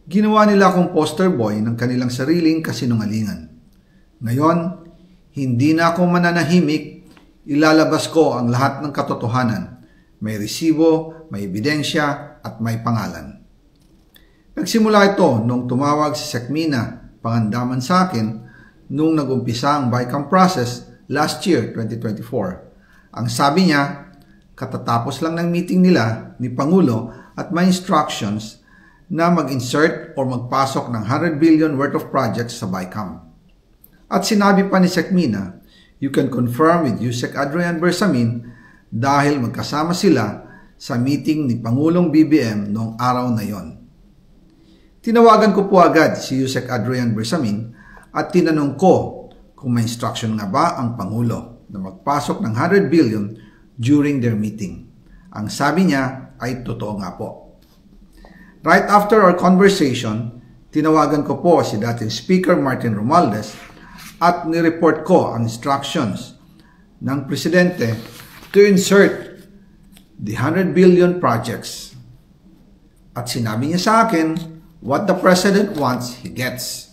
Ginawa nila akong poster boy ng kanilang sariling kasinungalingan. Ngayon, hindi na ako mananahimik, ilalabas ko ang lahat ng katotohanan. May resibo, may ebidensya, at may pangalan. Nagsimula ito nung tumawag si Sekmina Pangandaman sa akin nung nag-umpisa ang BICAM process last year, 2024. Ang sabi niya, katatapos lang ng meeting nila ni Pangulo at may instructions na mag-insert or magpasok ng 100 billion worth of projects sa BICAM. At sinabi pa ni Sekmina, you can confirm with Yusek Adrian Bersamin dahil magkasama sila sa meeting ni Pangulong BBM noong araw na yon. Tinawagan ko po agad si Yusek Adrian Bersamin at tinanong ko kung may instruction nga ba ang Pangulo na magpasok ng 100 billion during their meeting. Ang sabi niya ay totoo nga po. Right after our conversation, tinawagan ko po si dating Speaker Martin Romualdez at nireport ko ang instructions ng Presidente to insert the 100 billion projects. At sinabi niya sa akin, what the President wants, he gets.